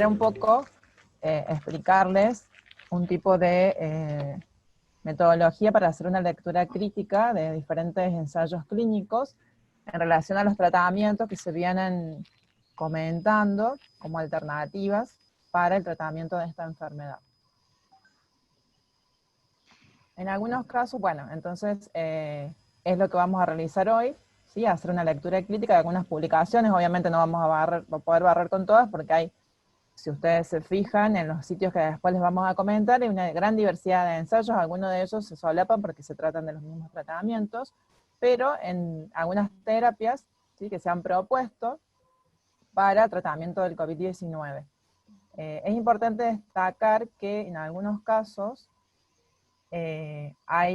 gustaría un poco explicarles un tipo de metodología para hacer una lectura crítica de diferentes ensayos clínicos en relación a los tratamientos que se vienen comentando como alternativas para el tratamiento de esta enfermedad. En algunos casos, bueno, entonces es lo que vamos a realizar hoy, ¿sí? Hacer una lectura crítica de algunas publicaciones. Obviamente no vamos a poder barrer con todas porque hay, si ustedes se fijan en los sitios que después les vamos a comentar, hay una gran diversidad de ensayos, algunos de ellos se solapan porque se tratan de los mismos tratamientos, pero en algunas terapias, ¿sí?, que se han propuesto para tratamiento del COVID-19. Es importante destacar que en algunos casos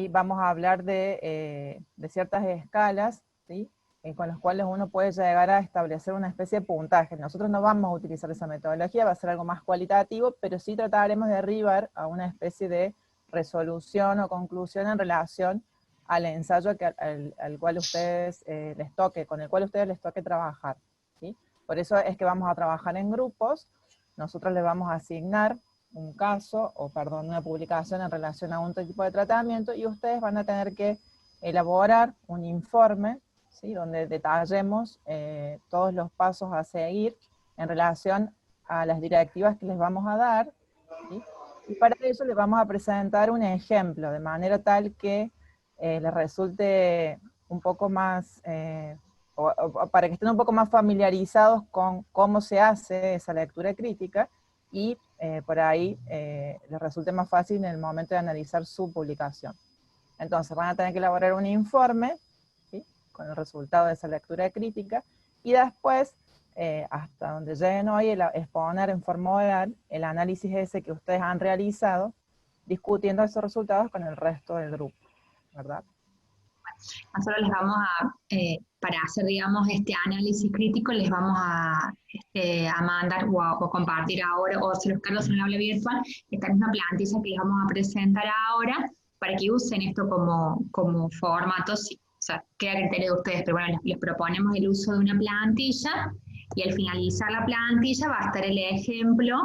vamos a hablar de ciertas escalas, ¿sí?, con los cuales uno puede llegar a establecer una especie de puntaje. Nosotros no vamos a utilizar esa metodología, va a ser algo más cualitativo, pero sí trataremos de arribar a una especie de resolución o conclusión en relación al ensayo al cual ustedes con el cual ustedes les toque trabajar, ¿sí? Por eso es que vamos a trabajar en grupos. Nosotros les vamos a asignar un caso, una publicación en relación a un tipo de tratamiento, y ustedes van a tener que elaborar un informe, ¿sí?, donde detallemos todos los pasos a seguir en relación a las directivas que les vamos a dar, ¿sí? Y para eso les vamos a presentar un ejemplo, de manera tal que les resulte un poco más, o para que estén un poco más familiarizados con cómo se hace esa lectura crítica, y por ahí les resulte más fácil en el momento de analizar su publicación. Entonces van a tener que elaborar un informe, ¿sí?, con el resultado de esa lectura crítica, y después, hasta donde lleguen hoy, exponer en forma oral el análisis ese que ustedes han realizado, discutiendo esos resultados con el resto del grupo, ¿verdad? Nosotros les vamos para hacer, digamos, este análisis crítico, les vamos a mandar o compartir ahora, o si los Carlos en el aula virtual, esta misma plantilla que les vamos a presentar ahora, para que usen esto como formato, sí, o sea, queda a criterio de ustedes, pero bueno, les proponemos el uso de una plantilla, y al finalizar la plantilla va a estar el ejemplo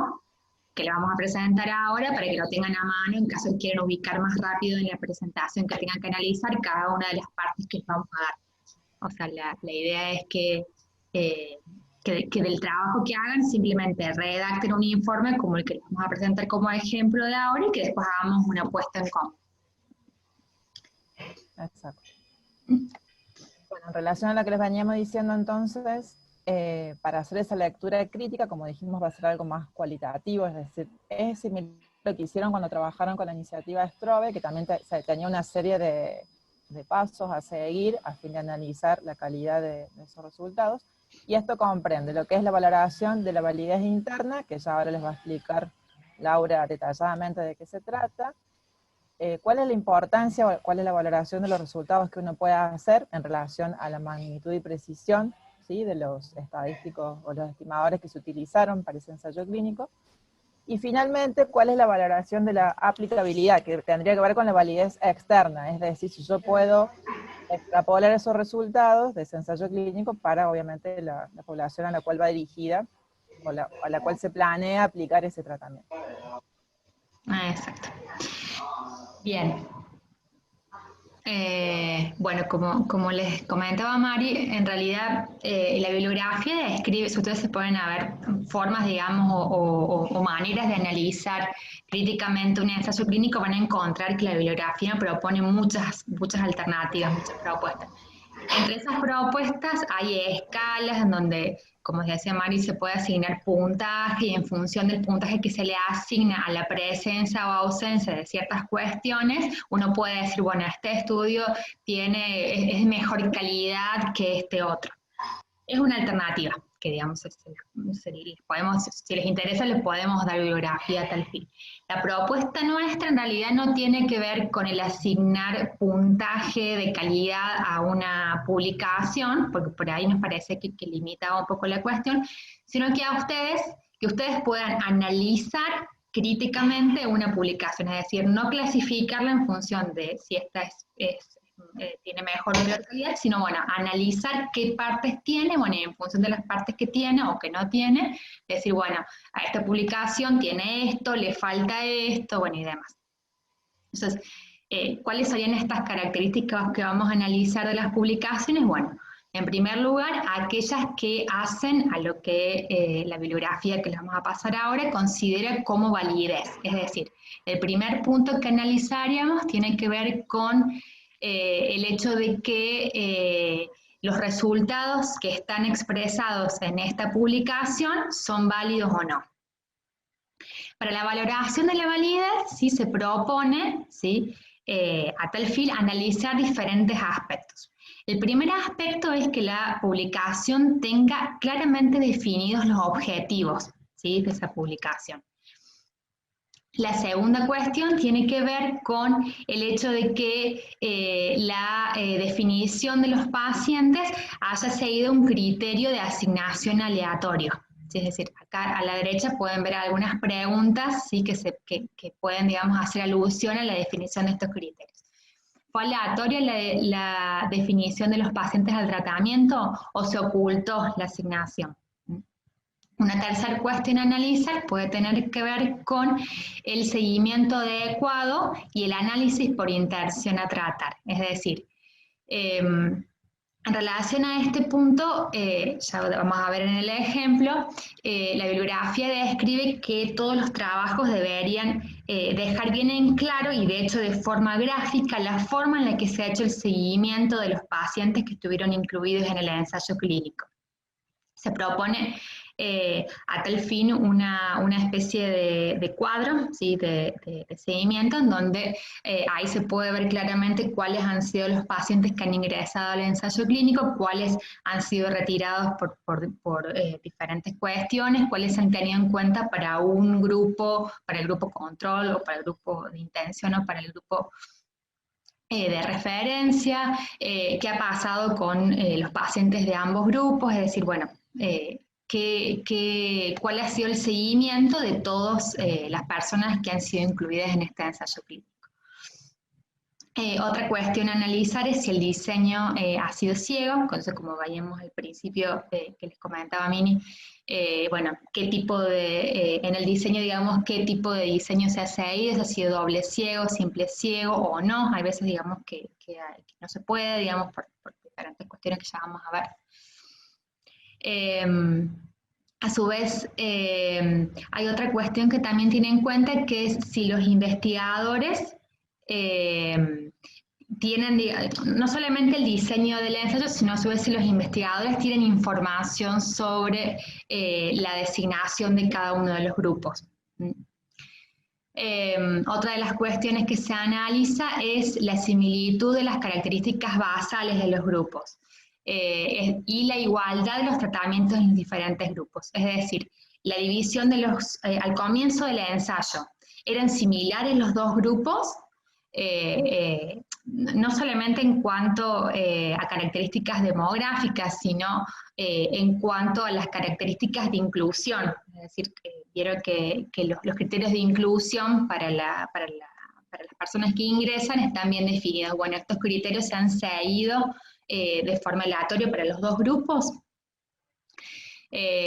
que le vamos a presentar ahora para que lo tengan a mano en caso de que quieran ubicar más rápido en la presentación, que tengan que analizar cada una de las partes que les vamos a dar. O sea, la idea es que del trabajo que hagan simplemente redacten un informe como el que les vamos a presentar como ejemplo de ahora, y que después hagamos una puesta en común. Exacto. Bueno, en relación a lo que les veníamos diciendo entonces, para hacer esa lectura crítica, como dijimos, va a ser algo más cualitativo, es decir, es similar a lo que hicieron cuando trabajaron con la iniciativa Strobe, que también tenía una serie de pasos a seguir a fin de analizar la calidad de esos resultados, y esto comprende lo que es la valoración de la validez interna, que ya ahora les va a explicar Laura detalladamente de qué se trata, cuál es la importancia o cuál es la valoración de los resultados que uno puede hacer en relación a la magnitud y precisión, ¿sí?, de los estadísticos o los estimadores que se utilizaron para ese ensayo clínico, y finalmente cuál es la valoración de la aplicabilidad, que tendría que ver con la validez externa, es decir, si yo puedo extrapolar esos resultados de ese ensayo clínico para, obviamente, la población a la cual va dirigida, o a la cual se planea aplicar ese tratamiento. Exacto. Bien. Bueno, como les comentaba Mari, en realidad la bibliografía describe, si ustedes se ponen a ver formas, digamos, o maneras de analizar críticamente un ensayo clínico, van a encontrar que la bibliografía propone muchas alternativas, muchas propuestas. Entre esas propuestas hay escalas en donde, como decía Mari, se puede asignar puntaje, y en función del puntaje que se le asigna a la presencia o ausencia de ciertas cuestiones, uno puede decir, bueno, este estudio es de mejor calidad que este otro. Es una alternativa que, digamos, si les interesa, les podemos dar bibliografía a tal fin. La propuesta nuestra en realidad no tiene que ver con el asignar puntaje de calidad a una publicación, porque por ahí nos parece que limita un poco la cuestión, sino que ustedes puedan analizar críticamente una publicación, es decir, no clasificarla en función de si esta es tiene mejor o peor calidad, sino, bueno, analizar qué partes tiene, bueno, y en función de las partes que tiene o que no tiene, decir, bueno, a esta publicación tiene esto, le falta esto, bueno, y demás. Entonces, ¿cuáles serían estas características que vamos a analizar de las publicaciones? Bueno, en primer lugar, aquellas que hacen a lo que la bibliografía que les vamos a pasar ahora considera como validez. Es decir, el primer punto que analizaríamos tiene que ver con el hecho de que los resultados que están expresados en esta publicación son válidos o no. Para la valoración de la validez, sí se propone, ¿sí? A tal fin, analizar diferentes aspectos. El primer aspecto es que la publicación tenga claramente definidos los objetivos, ¿sí?, de esa publicación. La segunda cuestión tiene que ver con el hecho de que la definición de los pacientes haya seguido un criterio de asignación aleatorio. Es decir, acá a la derecha pueden ver algunas preguntas, ¿sí?, que pueden, digamos, hacer alusión a la definición de estos criterios. ¿Fue aleatoria la definición de los pacientes al tratamiento o se ocultó la asignación? Una tercera cuestión a analizar puede tener que ver con el seguimiento adecuado y el análisis por interacción a tratar. Es decir, en relación a este punto, ya vamos a ver en el ejemplo, la bibliografía describe que todos los trabajos deberían dejar bien en claro y de hecho de forma gráfica la forma en la que se ha hecho el seguimiento de los pacientes que estuvieron incluidos en el ensayo clínico. Se propone a tal fin una especie de cuadro, ¿sí?, de seguimiento, en donde ahí se puede ver claramente cuáles han sido los pacientes que han ingresado al ensayo clínico, cuáles han sido retirados por diferentes cuestiones, cuáles se han tenido en cuenta para un grupo, para el grupo control o para el grupo de intención o para el grupo de referencia, qué ha pasado con los pacientes de ambos grupos, es decir, bueno, cuál ha sido el seguimiento de todas las personas que han sido incluidas en este ensayo clínico. Otra cuestión a analizar es si el diseño ha sido ciego, entonces como veíamos al principio que les comentaba Mini, bueno, qué tipo de, en el diseño, digamos, qué tipo de diseño se ha seguido, si ha sido doble ciego, simple ciego o no, hay veces, digamos, que no se puede, digamos, por diferentes cuestiones que ya vamos a ver. A su vez, hay otra cuestión que también tiene en cuenta, que es si los investigadores tienen, no solamente el diseño del ensayo, sino a su vez si los investigadores tienen información sobre la designación de cada uno de los grupos. Otra de las cuestiones que se analiza es la similitud de las características basales de los grupos y la igualdad de los tratamientos en los diferentes grupos. Es decir, la división de los, al comienzo del ensayo, ¿eran similares los dos grupos? No solamente en cuanto a características demográficas, sino en cuanto a las características de inclusión. Es decir, quiero que los criterios de inclusión para las personas que ingresan están bien definidos. Bueno, estos criterios se han seguido de forma aleatoria para los dos grupos.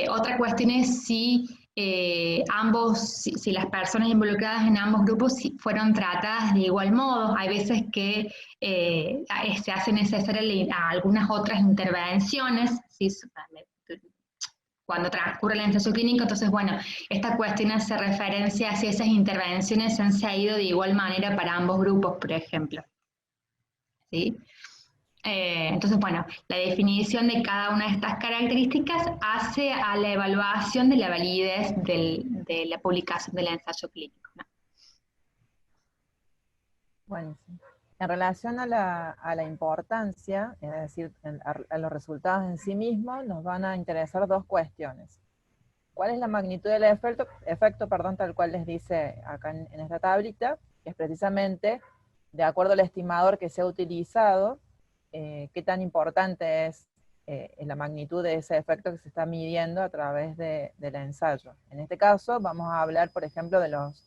Otra cuestión es si si las personas involucradas en ambos grupos fueron tratadas de igual modo. Hay veces que se hace necesaria algunas otras intervenciones, ¿sí?, cuando transcurre el ensayo clínico. Entonces, bueno, esta cuestión hace referencia a si esas intervenciones se han seguido de igual manera para ambos grupos, por ejemplo. ¿Sí? Entonces, bueno, la definición de cada una de estas características hace a la evaluación de la validez de la publicación del ensayo clínico, ¿no? Buenísimo. En relación a la importancia, es decir, a los resultados en sí mismos, nos van a interesar dos cuestiones. ¿Cuál es la magnitud del efecto, tal cual les dice acá en esta tablita? Que es precisamente, de acuerdo al estimador que se ha utilizado, qué tan importante es la magnitud de ese efecto que se está midiendo a través del ensayo. En este caso vamos a hablar, por ejemplo, de los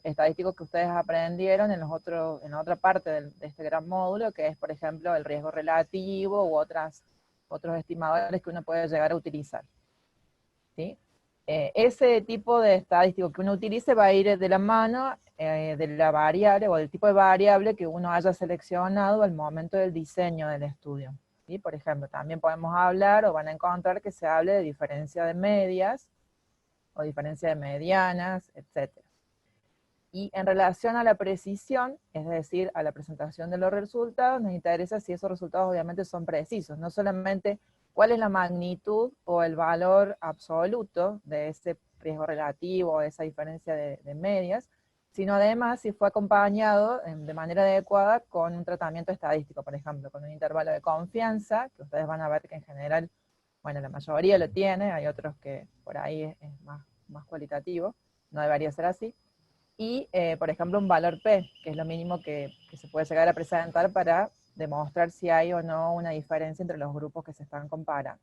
estadísticos que ustedes aprendieron en la otra parte de este gran módulo, que es, por ejemplo, el riesgo relativo u otros estimadores que uno puede llegar a utilizar. ¿Sí? Ese tipo de estadístico que uno utilice va a ir de la mano de la variable o del tipo de variable que uno haya seleccionado al momento del diseño del estudio. ¿Sí? Por ejemplo, también podemos hablar o van a encontrar que se hable de diferencia de medias o diferencia de medianas, etc. Y en relación a la precisión, es decir, a la presentación de los resultados, nos interesa si esos resultados obviamente son precisos, no solamente cuál es la magnitud o el valor absoluto de ese riesgo relativo o de esa diferencia de medias, sino además si fue acompañado de manera adecuada con un tratamiento estadístico, por ejemplo, con un intervalo de confianza, que ustedes van a ver que en general, bueno, la mayoría lo tiene, hay otros que por ahí es más cualitativo, no debería ser así, y, por ejemplo, un valor P, que es lo mínimo que se puede llegar a presentar para demostrar si hay o no una diferencia entre los grupos que se están comparando.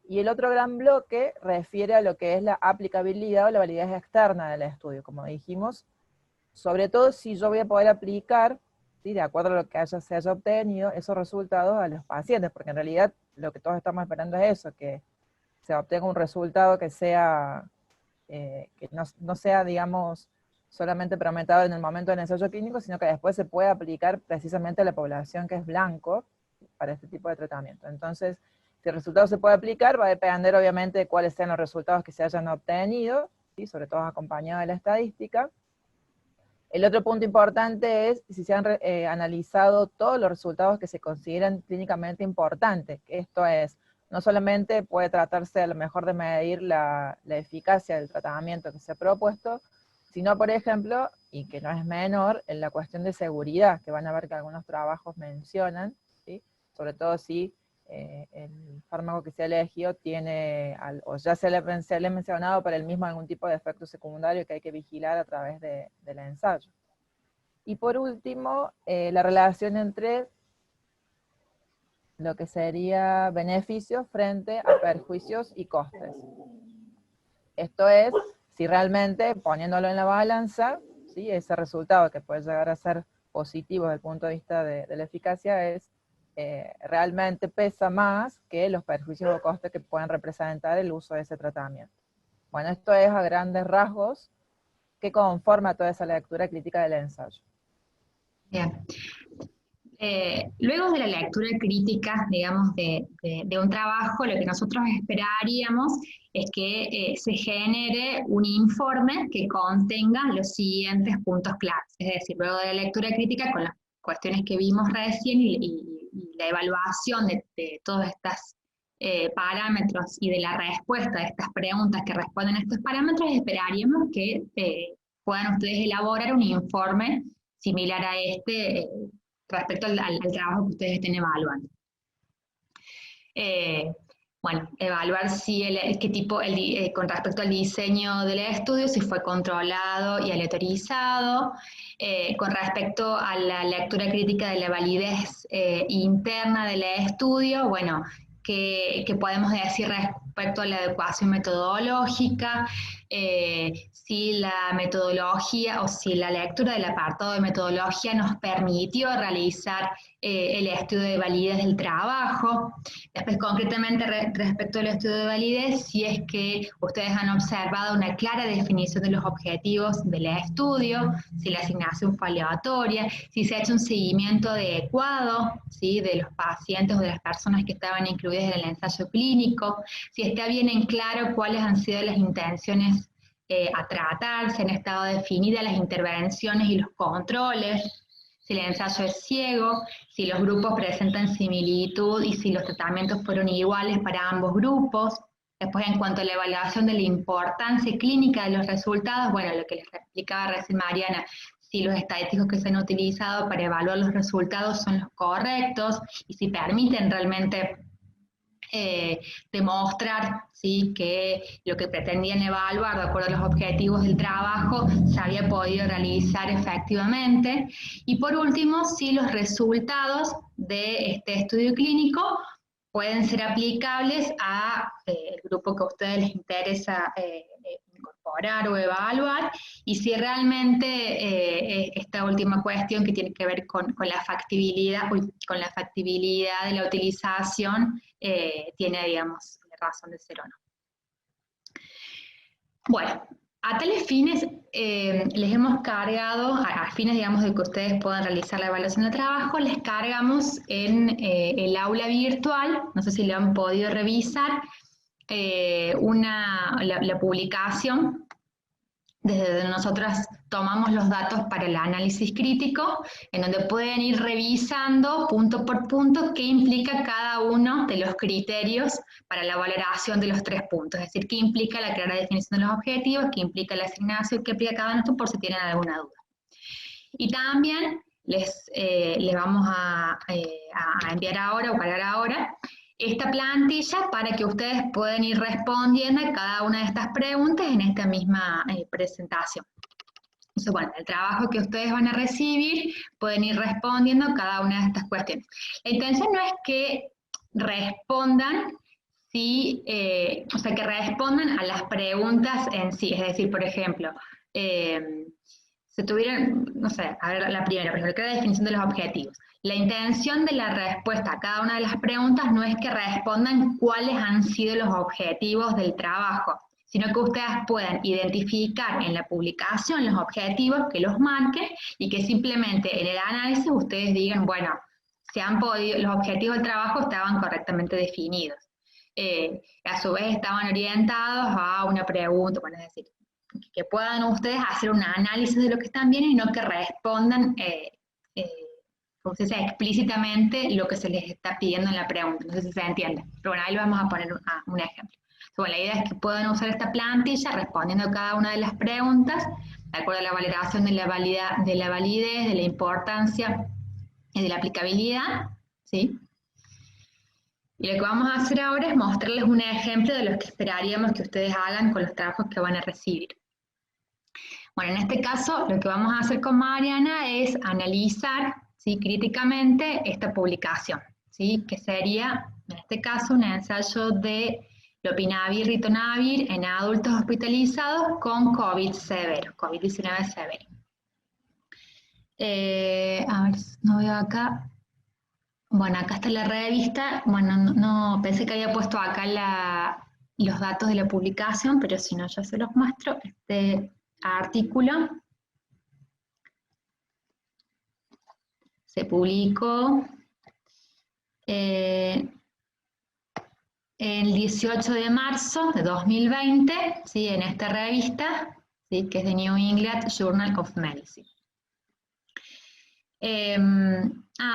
Y el otro gran bloque refiere a lo que es la aplicabilidad o la validez externa del estudio, como dijimos, sobre todo si yo voy a poder aplicar, ¿sí?, de acuerdo a lo que se haya obtenido, esos resultados a los pacientes, porque en realidad lo que todos estamos esperando es eso, que se obtenga un resultado que sea, que no sea, digamos, solamente prometado en el momento del ensayo clínico, sino que después se puede aplicar precisamente a la población que es blanco para este tipo de tratamiento. Entonces, si el resultado se puede aplicar, va a depender obviamente de cuáles sean los resultados que se hayan obtenido, ¿sí?, sobre todo acompañado de la estadística. El otro punto importante es si se han analizado todos los resultados que se consideran clínicamente importantes. Esto es, no solamente puede tratarse a lo mejor de medir la eficacia del tratamiento que se ha propuesto, sino, por ejemplo, y que no es menor, en la cuestión de seguridad, que van a ver que algunos trabajos mencionan, ¿sí?, sobre todo si el fármaco que se ha elegido tiene, o ya se le ha mencionado para el mismo algún tipo de efecto secundario que hay que vigilar a través del ensayo. Y por último, la relación entre lo que sería beneficios frente a perjuicios y costes. Esto es, si realmente, poniéndolo en la balanza, ¿sí?, ese resultado que puede llegar a ser positivo desde el punto de vista de la eficacia es, realmente pesa más que los perjuicios o costes que pueden representar el uso de ese tratamiento. Bueno, esto es a grandes rasgos que conforma toda esa lectura crítica del ensayo. Bien. Luego de la lectura crítica, digamos, de un trabajo, lo que nosotros esperaríamos es que se genere un informe que contenga los siguientes puntos claves. Es decir, luego de la lectura crítica, con las cuestiones que vimos recién y la evaluación de todos estos parámetros y de la respuesta de estas preguntas que responden a estos parámetros, esperaríamos que puedan ustedes elaborar un informe similar a este, respecto al trabajo que ustedes estén evaluando. Bueno, evaluar si qué tipo, con respecto al diseño del estudio, si fue controlado y aleatorizado, con respecto a la lectura crítica de la validez interna del estudio, bueno, ¿qué podemos decir respecto a la adecuación metodológica? Si la metodología o si la lectura del apartado de metodología nos permitió realizar el estudio de validez del trabajo. Después, concretamente, respecto al estudio de validez, si es que ustedes han observado una clara definición de los objetivos del estudio, si la asignación fue aleatoria, si se ha hecho un seguimiento adecuado, ¿sí?, de los pacientes o de las personas que estaban incluidas en el ensayo clínico, si está bien en claro cuáles han sido las intenciones a tratar, si han estado definidas las intervenciones y los controles, si el ensayo es ciego, si los grupos presentan similitud y si los tratamientos fueron iguales para ambos grupos. Después, en cuanto a la evaluación de la importancia clínica de los resultados, bueno, lo que les explicaba recién Mariana, si los estadísticos que se han utilizado para evaluar los resultados son los correctos y si permiten realmente demostrar, ¿sí?, que lo que pretendían evaluar de acuerdo a los objetivos del trabajo se había podido realizar efectivamente. Y por último, si los resultados de este estudio clínico pueden ser aplicables a el grupo que a ustedes les interesa incorporar o evaluar, y si realmente esta última cuestión que tiene que ver con la factibilidad de la utilización tiene, digamos, razón de ser o no. Bueno, a tales fines les hemos cargado, a fines, digamos, de que ustedes puedan realizar la evaluación de trabajo, les cargamos en el aula virtual, no sé si lo han podido revisar, la publicación, desde donde nosotras tomamos los datos para el análisis crítico, en donde pueden ir revisando punto por punto qué implica cada uno de los criterios para la valoración de los 3 puntos, es decir, qué implica la clara definición de los objetivos, qué implica la asignación, qué implica cada uno de estos, por si tienen alguna duda. Y también les vamos a enviar ahora o cargar ahora esta plantilla para que ustedes puedan ir respondiendo a cada una de estas preguntas en esta misma presentación. Entonces, bueno, el trabajo que ustedes van a recibir, pueden ir respondiendo a cada una de estas cuestiones. La intención no es que respondan, o sea, que respondan a las preguntas en sí. Es decir, por ejemplo, si tuvieran, no sé, a ver la primera, por ejemplo, ¿qué es la definición de los objetivos? La intención de la respuesta a cada una de las preguntas no es que respondan cuáles han sido los objetivos del trabajo, sino que ustedes puedan identificar en la publicación los objetivos, que los marquen, y que simplemente en el análisis ustedes digan, bueno, los objetivos del trabajo estaban correctamente definidos. A su vez estaban orientados a una pregunta, bueno, es decir, que puedan ustedes hacer un análisis de lo que están viendo y no que respondan como se dice, explícitamente lo que se les está pidiendo en la pregunta. No sé si se entiende, pero bueno, ahí vamos a poner un ejemplo. Bueno, la idea es que puedan usar esta plantilla respondiendo a cada una de las preguntas, de acuerdo a la valoración de la validez, de la importancia y de la aplicabilidad, ¿sí? Y lo que vamos a hacer ahora es mostrarles un ejemplo de lo que esperaríamos que ustedes hagan con los trabajos que van a recibir. Bueno, en este caso, lo que vamos a hacer con Mariana es analizar, ¿sí?, críticamente esta publicación, ¿sí?, que sería, en este caso, un ensayo de lopinavir, ritonavir en adultos hospitalizados con COVID severo, COVID-19 severo. A ver, no veo acá. Bueno, acá está la revista. Bueno, no pensé que había puesto acá los datos de la publicación, pero si no, ya se los muestro. Este artículo se publicó el 18 de marzo de 2020, ¿sí?, en esta revista, ¿sí?, que es de New England Journal of Medicine.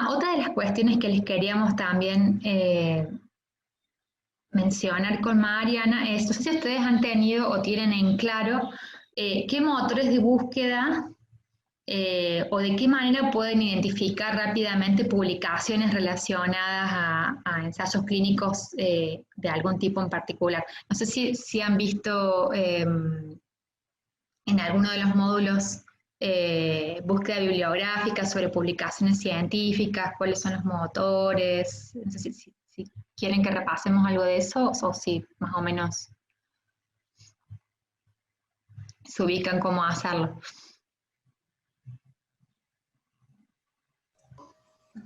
Otra de las cuestiones que les queríamos también mencionar con Mariana es, no sé si ustedes han tenido o tienen en claro qué motores de búsqueda o de qué manera pueden identificar rápidamente publicaciones relacionadas a ensayos clínicos de algún tipo en particular. No sé si han visto en alguno de los módulos búsqueda bibliográfica sobre publicaciones científicas, cuáles son los motores. No sé si quieren que repasemos algo de eso o si más o menos se ubican cómo hacerlo.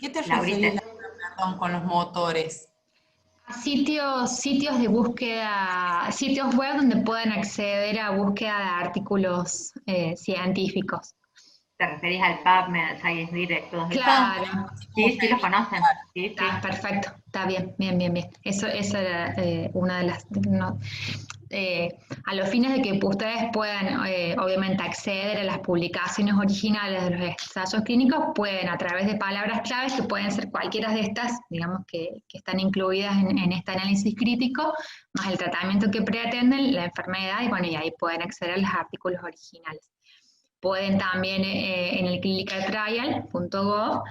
¿Qué te referís, perdón, con los motores? Sitios de búsqueda, sitios web donde pueden acceder a búsqueda de artículos científicos. ¿Te referís al PubMed, al Science Direct, todos esos? Claro. Sí, sí los conocen. Sí, sí. Perfecto, está bien. Eso era una de las... a los fines de que ustedes puedan, obviamente, acceder a las publicaciones originales de los ensayos clínicos, pueden, a través de palabras claves, que pueden ser cualquiera de estas, digamos, que están incluidas en este análisis crítico, más el tratamiento que pretenden, la enfermedad, y bueno, y ahí pueden acceder a los artículos originales. Pueden también en el clinicaltrial.gov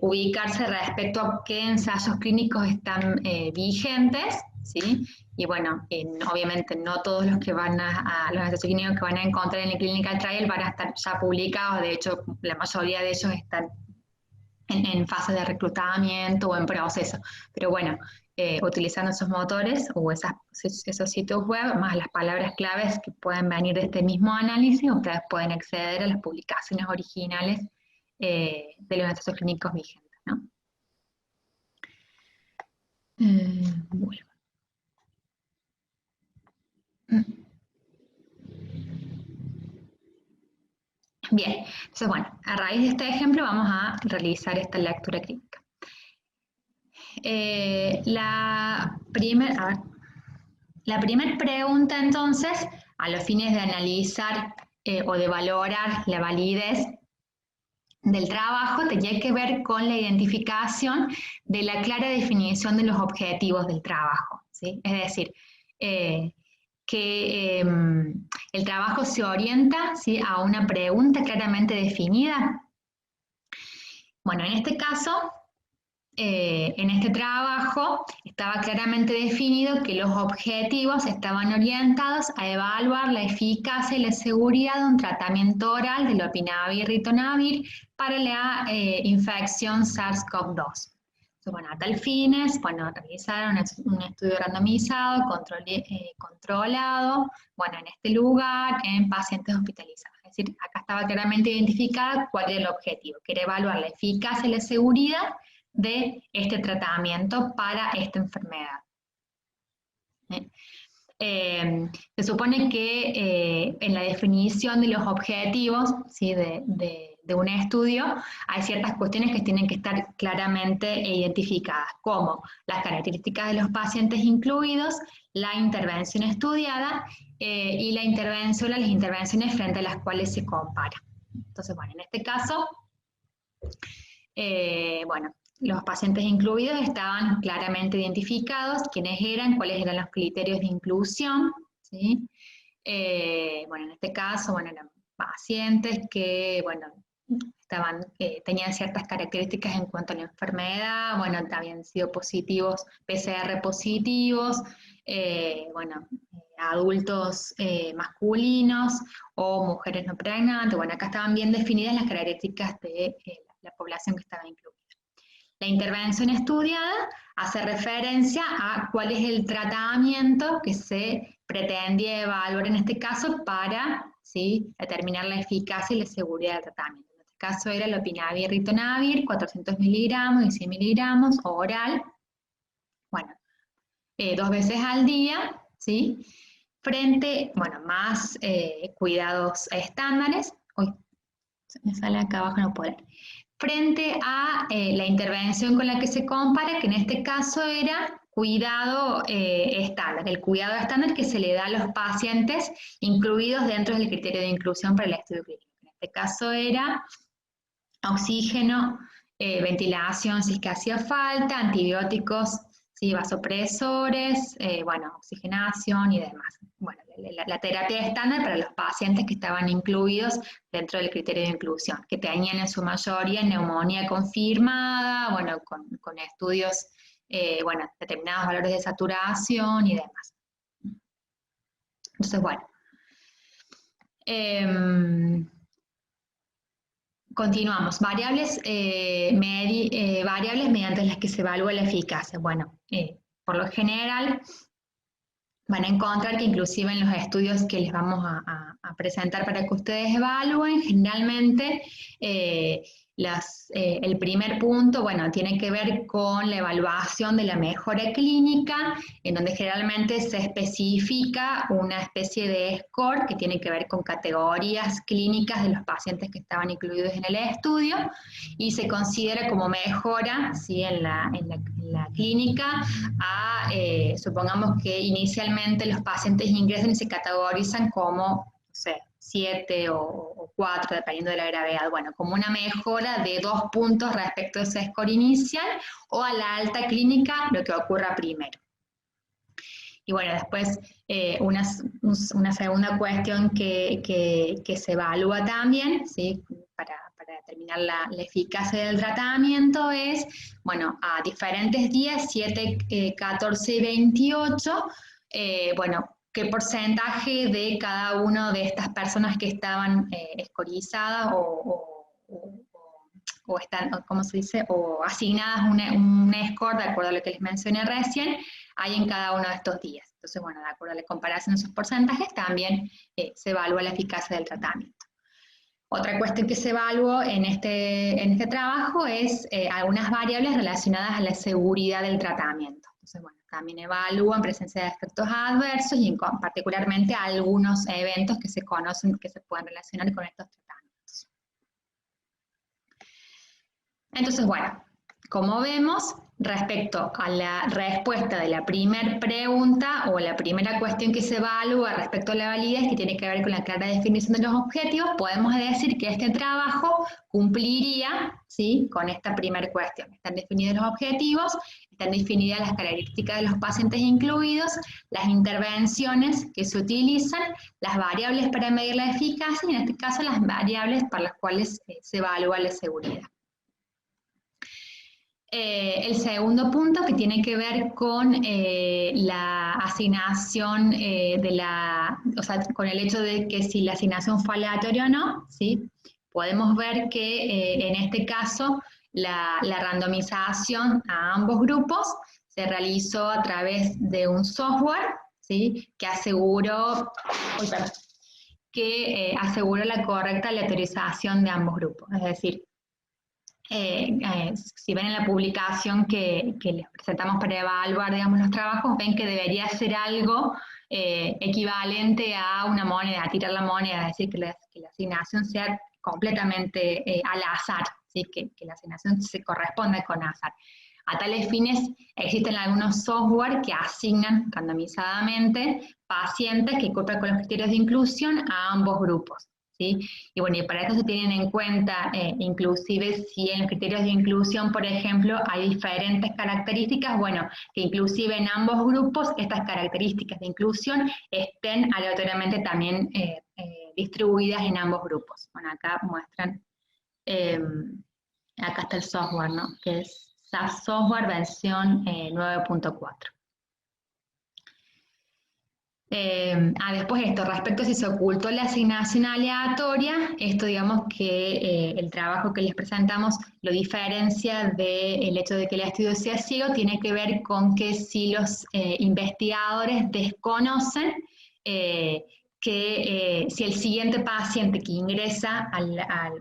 ubicarse respecto a qué ensayos clínicos están vigentes, ¿sí? Y bueno, obviamente no todos los que van los ensayos clínicos que van a encontrar en el clinical trial van a estar ya publicados, de hecho la mayoría de ellos están en fase de reclutamiento o en proceso. Pero bueno, utilizando esos motores o esos sitios web, más las palabras claves que pueden venir de este mismo análisis, ustedes pueden acceder a las publicaciones originales de los ensayos clínicos vigentes, ¿no? Bueno. Bien, entonces bueno, a raíz de este ejemplo vamos a realizar esta lectura clínica. La primera pregunta entonces, a los fines de analizar o de valorar la validez del trabajo, tenía que ver con la identificación de la clara definición de los objetivos del trabajo, ¿sí? Es decir, que el trabajo se orienta, ¿sí?, a una pregunta claramente definida. Bueno, en este caso, en este trabajo estaba claramente definido que los objetivos estaban orientados a evaluar la eficacia y la seguridad de un tratamiento oral de lopinavir-ritonavir para la infección SARS-CoV-2. Bueno, a tal fines, bueno, realizaron un estudio randomizado, controlado, bueno, en este lugar, en pacientes hospitalizados. Es decir, acá estaba claramente identificada cuál era el objetivo, que era evaluar la eficacia y la seguridad de este tratamiento para esta enfermedad. Se supone que en la definición de los objetivos, ¿sí?, de un estudio, hay ciertas cuestiones que tienen que estar claramente identificadas, como las características de los pacientes incluidos, la intervención estudiada y las intervenciones frente a las cuales se compara. Entonces, bueno, en este caso, bueno, los pacientes incluidos estaban claramente identificados, quiénes eran, cuáles eran los criterios de inclusión, ¿sí? Bueno, en este caso, bueno, eran pacientes que, bueno, tenían ciertas características en cuanto a la enfermedad, bueno, habían sido positivos, PCR positivos, bueno, adultos masculinos o mujeres no pregnantes. Bueno, acá estaban bien definidas las características de la población que estaba incluida. La intervención estudiada hace referencia a cuál es el tratamiento que se pretendía evaluar en este caso para, ¿sí?, determinar la eficacia y la seguridad del tratamiento. En este caso era lopinavir-ritonavir, 400 miligramos y 100 miligramos oral, bueno, 2 veces al día, ¿sí?, frente, bueno, más cuidados estándares. Uy, se me sale acá abajo, no puedo leer. Frente a la intervención con la que se compara, que en este caso era cuidado estándar, el cuidado estándar que se le da a los pacientes incluidos dentro del criterio de inclusión para el estudio clínico. En este caso era oxígeno, ventilación si es que hacía falta, antibióticos, ¿sí?, vasopresores, bueno, oxigenación y demás. Bueno, la terapia estándar para los pacientes que estaban incluidos dentro del criterio de inclusión, que tenían en su mayoría neumonía confirmada, bueno, con estudios, bueno, determinados valores de saturación y demás. Entonces, bueno. Continuamos. Variables mediante las que se evalúa la eficacia. Bueno, por lo general van a encontrar que inclusive en los estudios que les vamos a presentar para que ustedes evalúen, generalmente el primer punto, bueno, tiene que ver con la evaluación de la mejora clínica, en donde generalmente se especifica una especie de score que tiene que ver con categorías clínicas de los pacientes que estaban incluidos en el estudio, y se considera como mejora, ¿sí?, en la clínica supongamos que inicialmente los pacientes ingresan y se categorizan como, no sé, 7 o 4, dependiendo de la gravedad. Bueno, como una mejora de 2 puntos respecto a ese score inicial, o a la alta clínica, lo que ocurra primero. Y bueno, después una segunda cuestión que se evalúa también, ¿sí?, para determinar la eficacia del tratamiento es, bueno, a diferentes días, 7, 14 y 28, bueno, qué porcentaje de cada una de estas personas que estaban escorizadas o o están, ¿cómo se dice?, o asignadas un score de acuerdo a lo que les mencioné recién, hay en cada uno de estos días. Entonces, bueno, de acuerdo a la comparación de esos porcentajes, también se evalúa la eficacia del tratamiento. Otra cuestión que se evaluó en este trabajo es algunas variables relacionadas a la seguridad del tratamiento. Entonces, bueno, también evalúan presencia de efectos adversos y particularmente algunos eventos que se conocen, que se pueden relacionar con estos tratamientos. Entonces, bueno, como vemos, respecto a la respuesta de la primera pregunta o la primera cuestión que se evalúa respecto a la validez, que tiene que ver con la clara definición de los objetivos, podemos decir que este trabajo cumpliría, ¿sí?, con esta primera cuestión. Están definidos los objetivos, están definidas las características de los pacientes incluidos, las intervenciones que se utilizan, las variables para medir la eficacia y en este caso las variables para las cuales se evalúa la seguridad. El segundo punto que tiene que ver con la asignación o sea, con el hecho de que si la asignación fue aleatoria o no, ¿sí? Podemos ver que en este caso la randomización a ambos grupos se realizó a través de un software, ¿sí?, que aseguró, aseguró la correcta aleatorización de ambos grupos. Es decir, si ven en la publicación que les presentamos para evaluar, digamos, los trabajos, ven que debería ser algo equivalente a una moneda, a tirar la moneda, es decir, que la asignación sea completamente al azar, ¿sí?, que la asignación se corresponda con azar. A tales fines existen algunos software que asignan randomizadamente pacientes que cumplan con los criterios de inclusión a ambos grupos. ¿Sí? Y bueno, y para esto se tienen en cuenta, inclusive si en los criterios de inclusión, por ejemplo, hay diferentes características, bueno, que inclusive en ambos grupos estas características de inclusión estén aleatoriamente también distribuidas en ambos grupos. Bueno, acá muestran, acá está el software, ¿no?, que es SAS Software versión 9.4. Después esto, respecto a si se ocultó la asignación aleatoria, esto digamos que el trabajo que les presentamos lo diferencia del hecho de que el estudio sea ciego, tiene que ver con que si los investigadores desconocen si el siguiente paciente que ingresa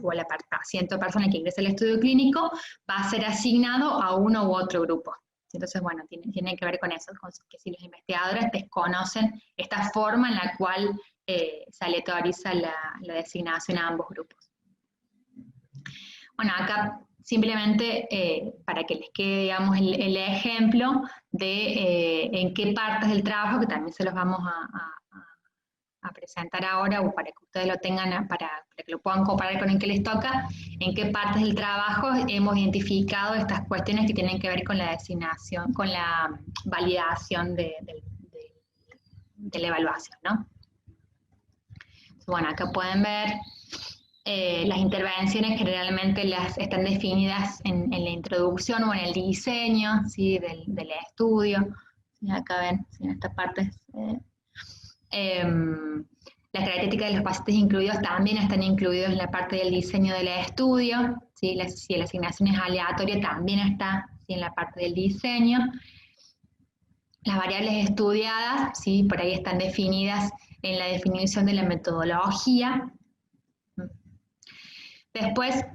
o la paciente o persona que ingresa al estudio clínico va a ser asignado a uno u otro grupo. Entonces, bueno, tiene que ver con eso, con que si los investigadores desconocen esta forma en la cual se aleatoriza la designación a ambos grupos. Bueno, acá simplemente para que les quede, digamos, el ejemplo de en qué partes del trabajo, que también se los vamos a presentar ahora, o para que ustedes lo tengan, para que lo puedan comparar con el que les toca, en qué partes del trabajo hemos identificado estas cuestiones que tienen que ver con la designación, con la validación de la evaluación, ¿no? Bueno, acá pueden ver las intervenciones generalmente están definidas en la introducción o en el diseño, ¿sí?, del estudio. ¿Sí? Acá ven, ¿sí?, en esta parte las características de los pacientes incluidos también están incluidos en la parte del diseño del estudio, ¿sí? Si la asignación es aleatoria también está, ¿sí?, en la parte del diseño. Las variables estudiadas, ¿sí?, por ahí están definidas en la definición de la metodología. Después,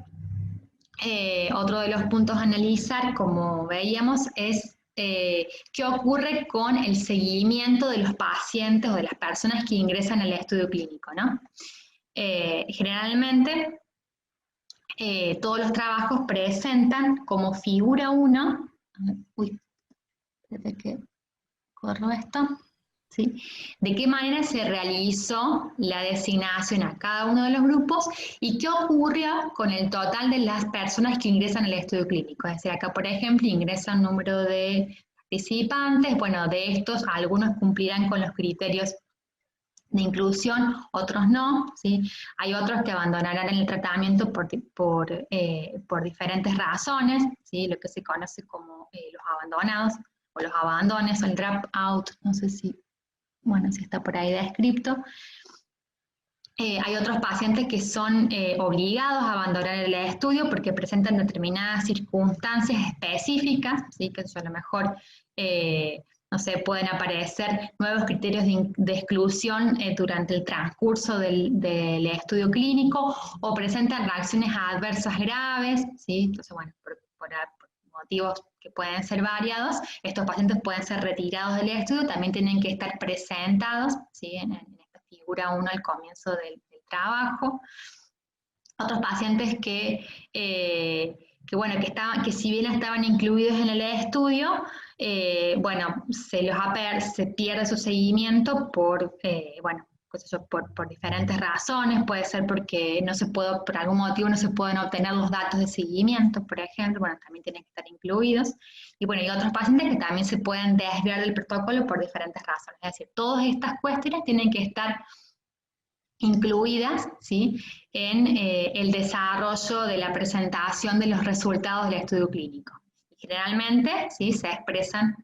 otro de los puntos a analizar, como veíamos, es qué ocurre con el seguimiento de los pacientes o de las personas que ingresan al estudio clínico, ¿no? Generalmente, todos los trabajos presentan como figura 1, uy, espérate que corro esto, ¿sí?, de qué manera se realizó la designación a cada uno de los grupos y qué ocurrió con el total de las personas que ingresan al estudio clínico. Es decir, acá, por ejemplo, ingresa un número de participantes, bueno, de estos algunos cumplirán con los criterios de inclusión, otros no, ¿sí? Hay otros que abandonarán el tratamiento por diferentes razones, ¿sí?, lo que se conoce como los abandonados, o los abandones, o el drop out, no sé si, bueno, si está por ahí descrito. Hay otros pacientes que son obligados a abandonar el estudio porque presentan determinadas circunstancias específicas, ¿sí? Que eso a lo mejor, no sé, pueden aparecer nuevos criterios de exclusión durante el transcurso del estudio clínico, o presentan reacciones adversas graves, ¿sí? Entonces, bueno, por motivos que pueden ser variados, estos pacientes pueden ser retirados del estudio, también tienen que estar presentados, ¿sí? En esta figura 1 al comienzo del trabajo. Otros pacientes bueno, que si bien estaban incluidos en el estudio, bueno, se pierde su seguimiento por, bueno, pues eso, por diferentes razones. Puede ser porque por algún motivo no se pueden obtener los datos de seguimiento, por ejemplo, bueno, también tienen que estar incluidos. Y bueno, hay otros pacientes que también se pueden desviar del protocolo por diferentes razones. Es decir, todas estas cuestiones tienen que estar incluidas, ¿sí? En el desarrollo de la presentación de los resultados del estudio clínico. Generalmente, ¿sí? Se expresan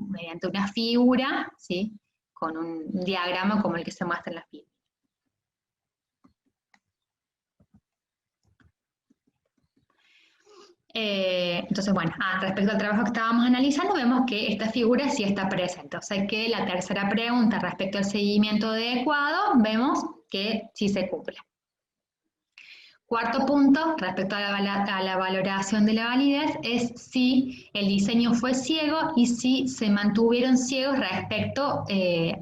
mediante una figura, ¿sí? Con un diagrama como el que se muestra en la figura. Entonces, bueno, respecto al trabajo que estábamos analizando, vemos que esta figura sí está presente. O sea que la tercera pregunta respecto al seguimiento adecuado, vemos que sí se cumple. Cuarto punto, respecto a la valoración de la validez, es si el diseño fue ciego y si se mantuvieron ciegos respecto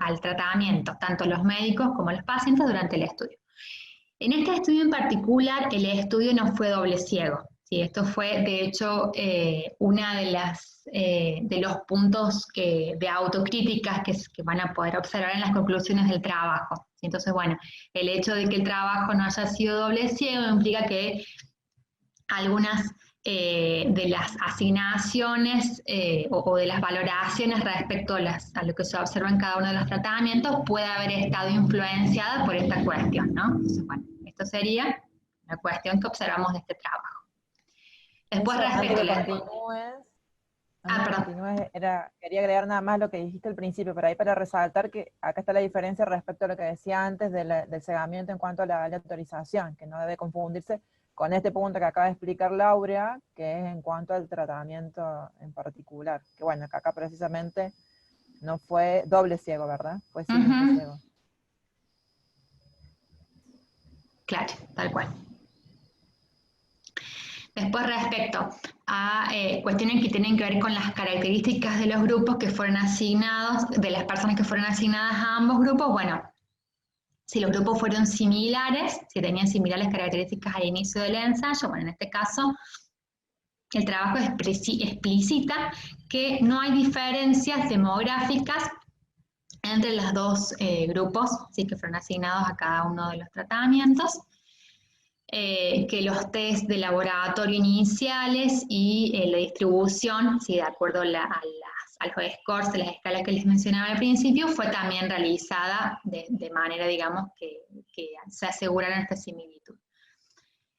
al tratamiento, tanto los médicos como los pacientes durante el estudio. En este estudio en particular, el estudio no fue doble ciego. ¿Sí? Esto fue, de hecho, una de los puntos de autocríticas que van a poder observar en las conclusiones del trabajo. ¿Sí? Entonces, bueno, el hecho de que el trabajo no haya sido doble ciego implica que algunas de las asignaciones o de las valoraciones respecto a lo que se observa en cada uno de los tratamientos puede haber estado influenciada por esta cuestión, ¿no? Entonces, bueno, esto sería la cuestión que observamos de este trabajo. Después, respecto a la... Quería agregar nada más lo que dijiste al principio, pero ahí para resaltar que acá está la diferencia respecto a lo que decía antes del cegamiento en cuanto a la autorización, que no debe confundirse con este punto que acaba de explicar Laura, que es en cuanto al tratamiento en particular. Que bueno, que acá precisamente no fue doble ciego, ¿verdad? Fue simple ciego. Claro, tal cual. Después, respecto a cuestiones que tienen que ver con las características de los grupos que fueron asignados, de las personas que fueron asignadas a ambos grupos, bueno, si los grupos fueron similares, si tenían similares características al inicio del ensayo, bueno, en este caso, el trabajo explicita que no hay diferencias demográficas entre los dos grupos, ¿sí? Que fueron asignados a cada uno de los tratamientos. Que los test de laboratorio iniciales y la distribución, ¿sí? De acuerdo a los scores de las escalas que les mencionaba al principio, fue también realizada de manera, digamos, que se aseguraron esta similitud.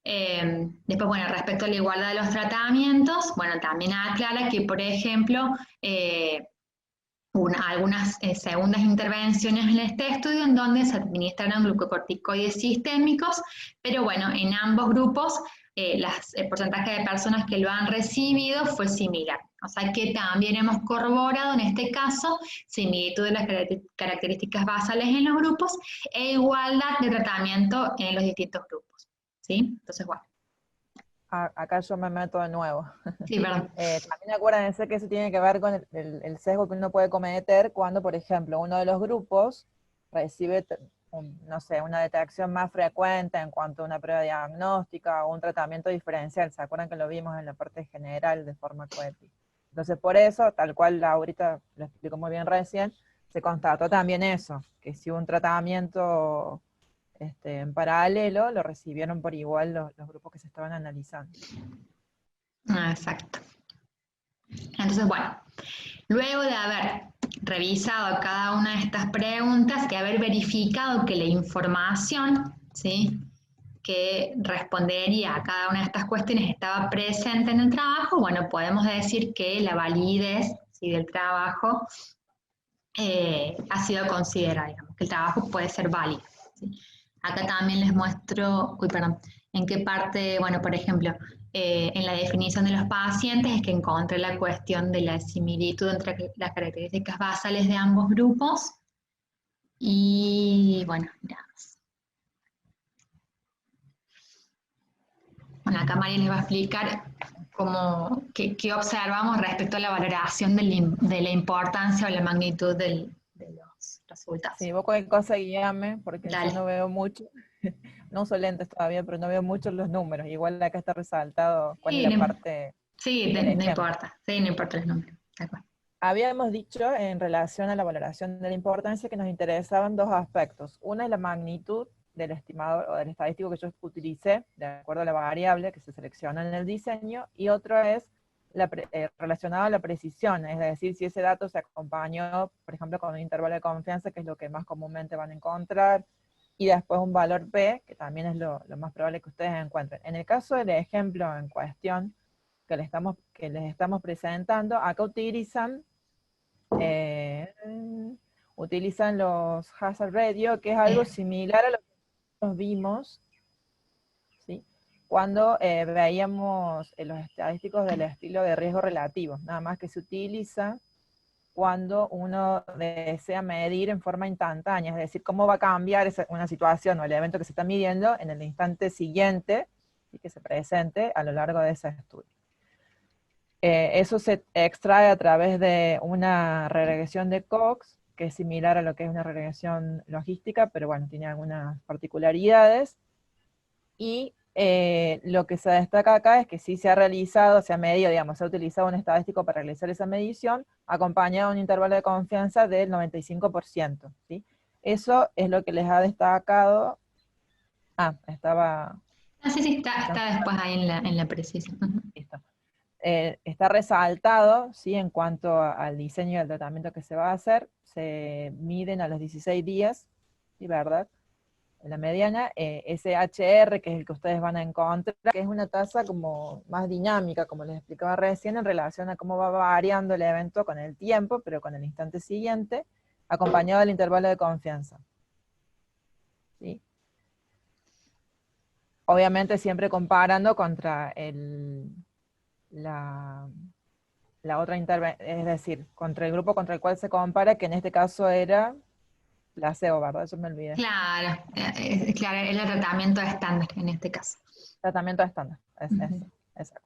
Después, bueno, respecto a la igualdad de los tratamientos, bueno, también aclara que, por ejemplo, algunas segundas intervenciones en este estudio en donde se administraron glucocorticoides sistémicos, pero bueno, en ambos grupos el porcentaje de personas que lo han recibido fue similar. O sea que también hemos corroborado en este caso similitud de las características basales en los grupos e igualdad de tratamiento en los distintos grupos. ¿Sí? Entonces, bueno. Acá yo me meto de nuevo. Sí, perdón. También acuérdense que eso tiene que ver con el sesgo que uno puede cometer cuando, por ejemplo, uno de los grupos recibe, no sé, una detección más frecuente en cuanto a una prueba diagnóstica o un tratamiento diferencial. ¿Se acuerdan que lo vimos en la parte general de forma coética? Entonces, por eso, tal cual ahorita lo explicó muy bien recién, se constató también eso, que si un tratamiento en paralelo, lo recibieron por igual los grupos que se estaban analizando. Exacto. Entonces, bueno, luego de haber revisado cada una de estas preguntas, de haber verificado que la información, ¿sí?, que respondería a cada una de estas cuestiones estaba presente en el trabajo, bueno, podemos decir que la validez, ¿sí?, del trabajo ha sido considerada, digamos, que el trabajo puede ser válido. Sí. Acá también les muestro, uy, perdón, en qué parte, bueno, por ejemplo, en la definición de los pacientes es que encontré la cuestión de la similitud entre las características basales de ambos grupos y, bueno, mira. Bueno, acá María les va a explicar qué observamos respecto a la valoración de la importancia o la magnitud de los resultados. Sí, vos cualquier cosa guíame, porque yo Dale. no veo mucho, no uso lentes todavía, pero no veo mucho los números. Igual acá está resaltado cuál es Sí, la no, parte sí, del no ejemplo. importa. Sí, no importa los números. De acuerdo. Habíamos dicho en relación a la valoración de la importancia que nos interesaban dos aspectos. Una es la magnitud del estimador o del estadístico que yo utilicé, de acuerdo a la variable que se selecciona en el diseño, y otro es relacionado a la precisión, es decir, si ese dato se acompañó, por ejemplo, con un intervalo de confianza, que es lo que más comúnmente van a encontrar, y después un valor P, que también es lo más probable que ustedes encuentren. En el caso del ejemplo en cuestión que les estamos presentando, acá utilizan los hazard radio, que es algo similar a lo que nosotros vimos, ¿sí? Cuando veíamos los estadísticos del estilo de riesgo relativo, nada más que se utiliza cuando uno desea medir en forma instantánea, es decir, cómo va a cambiar una situación o el evento que se está midiendo en el instante siguiente y que se presente a lo largo de ese estudio. Eso se extrae a través de una regresión de Cox, que es similar a lo que es una regresión logística, pero bueno, tiene algunas particularidades. Y lo que se destaca acá es que sí se ha realizado, se ha medido, digamos, se ha utilizado un estadístico para realizar esa medición, acompañado de un intervalo de confianza del 95%, ¿sí? Eso es lo que les ha destacado. Estaba... Sí, sí, está después ahí en la precisión. Listo. Está resaltado, ¿sí? En cuanto al diseño del tratamiento que se va a hacer, se miden a los 16 días, ¿sí? ¿Verdad? En la mediana, SHR, que es el que ustedes van a encontrar, que es una tasa como más dinámica, como les explicaba recién, en relación a cómo va variando el evento con el tiempo, pero con el instante siguiente, acompañado del intervalo de confianza. ¿Sí? Obviamente siempre comparando contra la otra intervención, es decir, contra el grupo contra el cual se compara, que en este caso era placebo, ¿verdad? Yo me olvidé. Claro, claro, el tratamiento estándar en este caso. Tratamiento estándar, eso, exacto.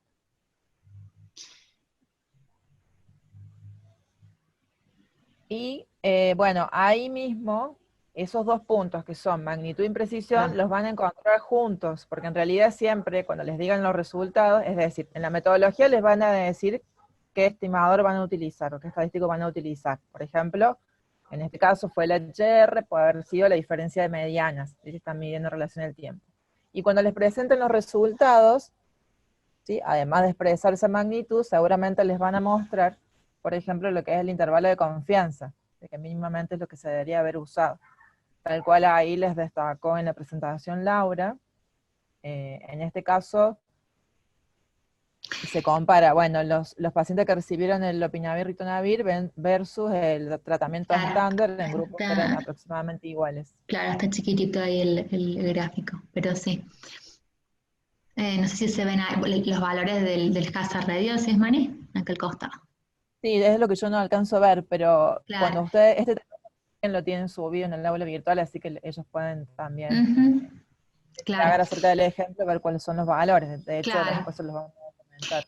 Y bueno, ahí mismo, esos dos puntos que son magnitud e imprecisión, los van a encontrar juntos, porque en realidad siempre, cuando les digan los resultados, es decir, en la metodología les van a decir qué estimador van a utilizar, o qué estadístico van a utilizar. Por ejemplo, en este caso fue el HR, puede haber sido la diferencia de medianas, si están midiendo en relación al tiempo. Y cuando les presenten los resultados, ¿sí? Además de expresar esa magnitud, seguramente les van a mostrar, por ejemplo, lo que es el intervalo de confianza, de que mínimamente es lo que se debería haber usado. Tal cual ahí les destacó en la presentación Laura. En este caso, se compara, bueno, los pacientes que recibieron el lopinavir ritonavir versus el tratamiento estándar en grupos que eran aproximadamente iguales. Claro, está chiquitito ahí el gráfico, pero sí. No sé si se ven los valores del hazard radio, ¿sí es Mari? Acá al costado. Sí, es lo que yo no alcanzo a ver, pero Claro. cuando ustedes, lo tienen subido en el aula virtual, así que ellos pueden también Claro. acerca del ejemplo, ver cuáles son los valores. De hecho, Claro. después se los vamos a comentar.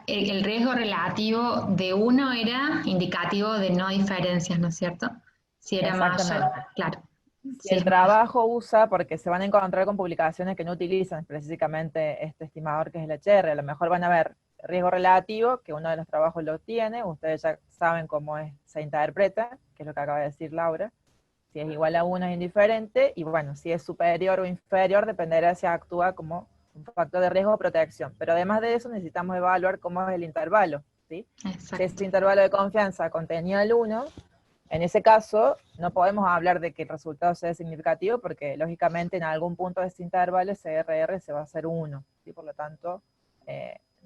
El riesgo relativo de uno era indicativo de no diferencias, ¿no es cierto? Si era mayor, claro. Si el trabajo usa, porque se van a encontrar con publicaciones que no utilizan específicamente este estimador que es el HR, a lo mejor van a ver riesgo relativo, que uno de los trabajos lo tiene, ustedes ya saben cómo se interpreta, que es lo que acaba de decir Laura. Si es igual a 1 es indiferente, y bueno, si es superior o inferior, dependerá si actúa como un factor de riesgo o protección. Pero además de eso necesitamos evaluar cómo es el intervalo, ¿sí? Si ese intervalo de confianza contenía el 1, en ese caso no podemos hablar de que el resultado sea significativo, porque lógicamente en algún punto de ese intervalo ese RR se va a hacer 1, ¿sí? Por lo tanto,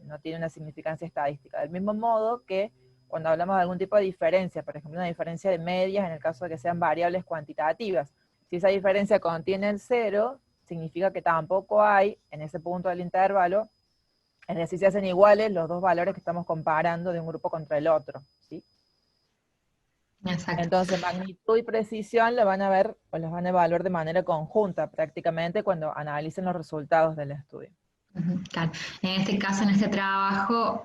no tiene una significancia estadística. Del mismo modo que cuando hablamos de algún tipo de diferencia, por ejemplo una diferencia de medias en el caso de que sean variables cuantitativas, Si esa diferencia contiene el 0, significa que tampoco hay, en ese punto del intervalo, es decir, se hacen iguales los dos valores que estamos comparando de un grupo contra el otro, ¿sí? Exacto. Entonces, magnitud y precisión lo van a ver, o los van a evaluar de manera conjunta, prácticamente, cuando analicen los resultados del estudio. Claro. En este caso, en este trabajo,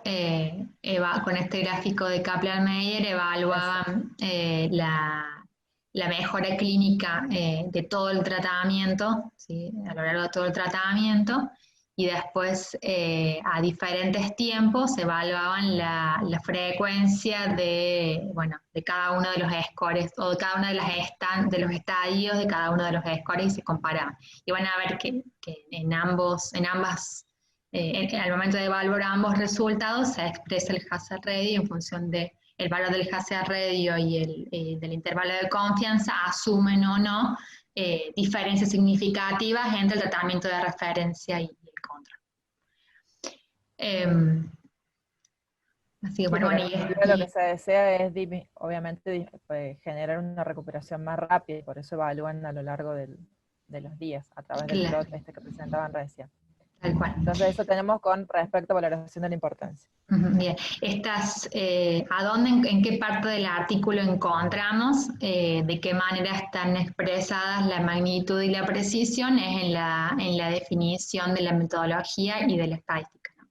con este gráfico de Kaplan-Meier, evaluaban la mejora clínica de todo el tratamiento, ¿sí? A lo largo de todo el tratamiento, y después a diferentes tiempos evaluaban la frecuencia de cada uno de los scores, o de cada uno de los estadios de cada uno de los scores, y se comparaban. Y van a ver que al momento de evaluar ambos resultados se expresa el hazard ratio en función de el valor del hazard ratio y del intervalo de confianza, asumen o no diferencias significativas entre el tratamiento de referencia y el control. Así que Sí, bueno, porque lo que se desea es, obviamente, generar una recuperación más rápida, y por eso evalúan a lo largo de los días, a través del plot que presentaban recién. Tal cual. Entonces eso tenemos con respecto a valoración de la importancia. Bien, en qué parte del artículo encontramos, de qué manera están expresadas la magnitud y la precisión, es en la definición de la metodología y de la estadística, ¿no?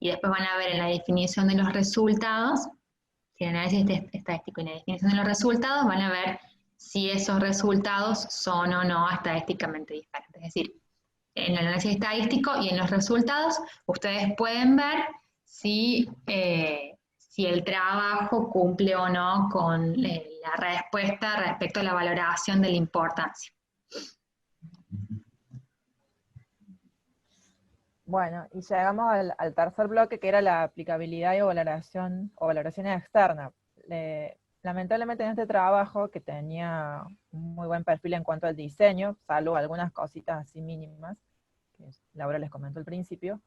Y después van a ver en la definición de los resultados, en el análisis estadístico y en la definición de los resultados, van a ver si esos resultados son o no estadísticamente diferentes. Es decir, en el análisis estadístico y en los resultados, ustedes pueden ver si el trabajo cumple o no con la respuesta respecto a la valoración de la importancia. Bueno, y llegamos al tercer bloque, que era la aplicabilidad y valoración externa. Lamentablemente en este trabajo, que tenía un muy buen perfil en cuanto al diseño, salvo algunas cositas así mínimas, que Laura les comentó al principio,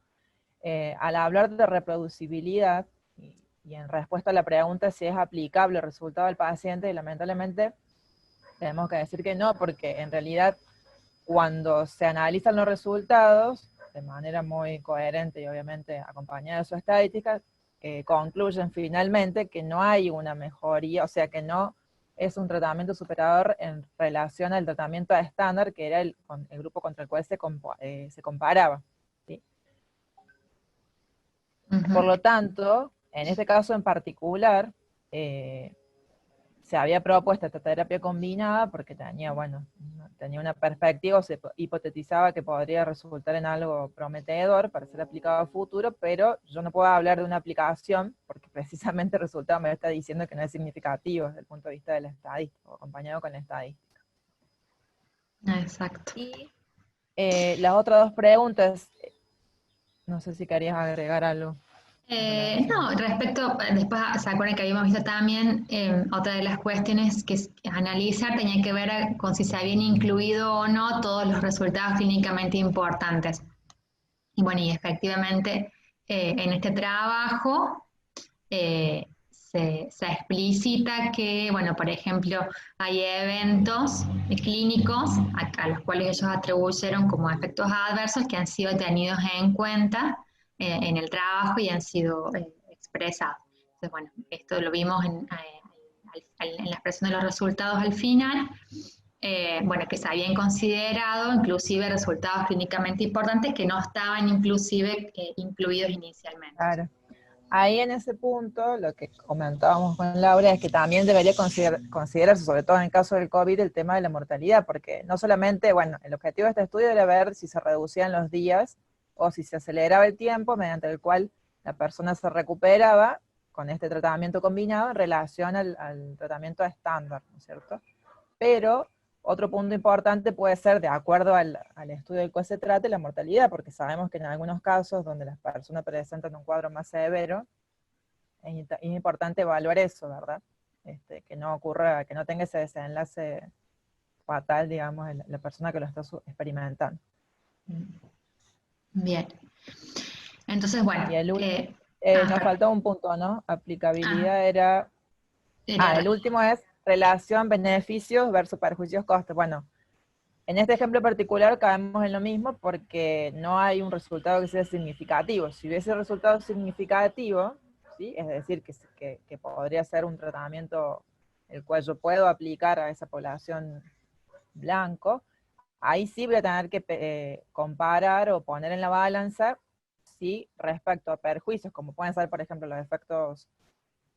al hablar de reproducibilidad, y en respuesta a la pregunta si es aplicable el resultado al paciente, lamentablemente tenemos que decir que no, porque en realidad cuando se analizan los resultados, de manera muy coherente y obviamente acompañada de su estadística, concluyen finalmente que no hay una mejoría, o sea que no es un tratamiento superador en relación al tratamiento estándar, que era el grupo contra el cual se comparaba, ¿sí? Por lo tanto, en este caso en particular, se había propuesto esta terapia combinada porque tenía una perspectiva, o se hipotetizaba que podría resultar en algo prometedor para ser aplicado a futuro, pero yo no puedo hablar de una aplicación porque precisamente el resultado me está diciendo que no es significativo desde el punto de vista de la estadística, acompañado con la estadística. Exacto. Y las otras dos preguntas, no sé si querías agregar algo. No, después se acuerdan que habíamos visto también, otra de las cuestiones que analizar tenía que ver con si se habían incluido o no todos los resultados clínicamente importantes. Y bueno, y efectivamente en este trabajo se explicita que, bueno, por ejemplo, hay eventos clínicos a los cuales ellos atribuyeron como efectos adversos que han sido tenidos en cuenta en el trabajo y han sido expresados. Entonces, bueno, esto lo vimos en la expresión de los resultados al final, que se habían considerado inclusive resultados clínicamente importantes que no estaban inclusive incluidos inicialmente. Claro. Ahí en ese punto, lo que comentábamos con Laura es que también debería considerarse, sobre todo en el caso del COVID, el tema de la mortalidad, porque no solamente, el objetivo de este estudio era ver si se reducían los días o si se aceleraba el tiempo mediante el cual la persona se recuperaba con este tratamiento combinado en relación al tratamiento estándar, ¿no es cierto? Pero otro punto importante puede ser, de acuerdo al estudio del cual se trate, la mortalidad, porque sabemos que en algunos casos donde las personas presentan un cuadro más severo, es importante evaluar eso, ¿verdad? Que no ocurra, que no tenga ese desenlace fatal, digamos, en la persona que lo está experimentando. Bien. Entonces, bueno. Y nos faltó un punto, ¿no? Aplicabilidad era... el último es relación beneficios versus perjuicios costes. Bueno, En este ejemplo particular caemos en lo mismo porque no hay un resultado que sea significativo. Si hubiese resultado significativo, ¿sí? Es decir, que podría ser un tratamiento el cual yo puedo aplicar a esa población blanco, ahí sí voy a tener que comparar o poner en la balanza si respecto a perjuicios, como pueden ser, por ejemplo, los efectos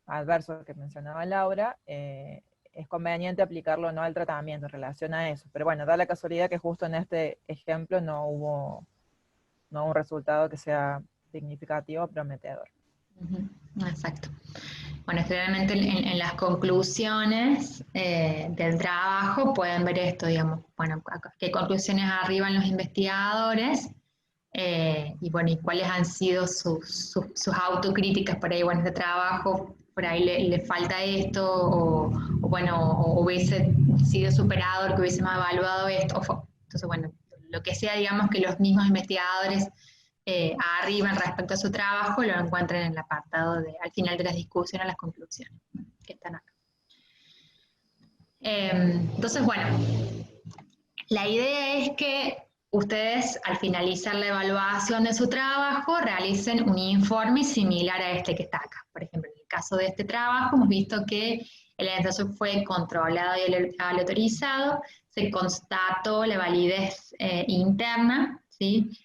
adversos que mencionaba Laura, es conveniente aplicarlo o no al tratamiento en relación a eso. Pero bueno, da la casualidad que justo en este ejemplo no hubo un resultado que sea significativo o prometedor. Exacto. Bueno, generalmente en las conclusiones del trabajo pueden ver esto, digamos, bueno, qué conclusiones arriban los investigadores y bueno, y cuáles han sido sus autocríticas por ahí, bueno, este trabajo, por ahí le falta esto, o bueno, o hubiese sido superado, que hubiésemos evaluado esto, entonces bueno, lo que sea, digamos, que los mismos investigadores arriban respecto a su trabajo, lo encuentran en el apartado al final de las discusiones, las conclusiones, que están acá. Entonces, bueno, la idea es que ustedes, al finalizar la evaluación de su trabajo, realicen un informe similar a este que está acá. Por ejemplo, en el caso de este trabajo, hemos visto que el ensayo fue controlado y aleatorizado, se constató la validez interna, ¿sí?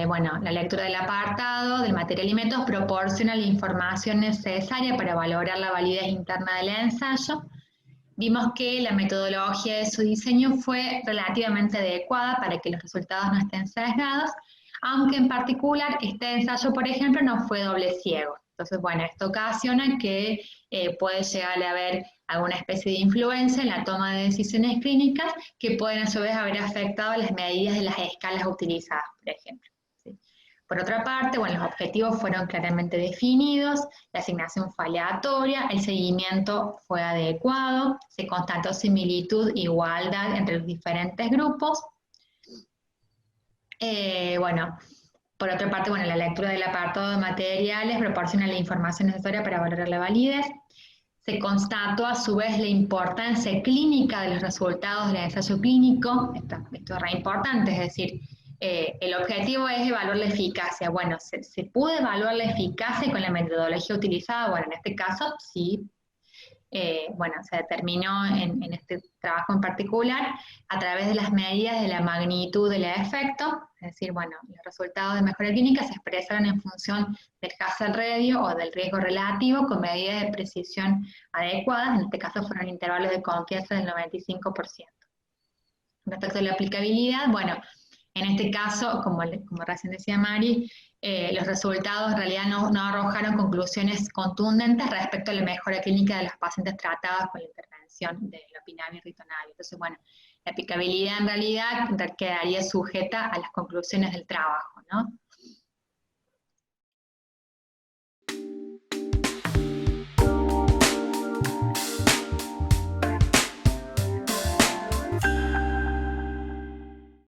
Bueno, la lectura del apartado del material y métodos proporciona la información necesaria para valorar la validez interna del ensayo. Vimos que la metodología de su diseño fue relativamente adecuada para que los resultados no estén sesgados, aunque en particular este ensayo, por ejemplo, no fue doble ciego. Entonces, bueno, esto ocasiona que puede llegar a haber alguna especie de influencia en la toma de decisiones clínicas que pueden a su vez haber afectado las medidas de las escalas utilizadas, por ejemplo. ¿Sí? Por otra parte, bueno, los objetivos fueron claramente definidos, la asignación fue aleatoria, el seguimiento fue adecuado, se constató similitud, igualdad entre los diferentes grupos. Bueno, por otra parte, bueno, la lectura del apartado de materiales proporciona la información necesaria para valorar la validez. Se constató a su vez la importancia clínica de los resultados del ensayo clínico. Esto es re importante, es decir, el objetivo es evaluar la eficacia. Bueno, ¿se pudo evaluar la eficacia con la metodología utilizada? Bueno, en este caso sí. Bueno, se determinó en este trabajo en particular a través de las medidas de la magnitud del efecto, es decir, bueno, los resultados de mejora clínica se expresaron en función del hazard ratio o del riesgo relativo con medidas de precisión adecuadas, en este caso fueron intervalos de confianza del 95%. Respecto a la aplicabilidad, bueno, en este caso, como recién decía Mari, los resultados en realidad no arrojaron conclusiones contundentes respecto a la mejora clínica de los pacientes tratados con la intervención de lopinavir y ritonavir. Entonces, bueno, la aplicabilidad en realidad quedaría sujeta a las conclusiones del trabajo, ¿no?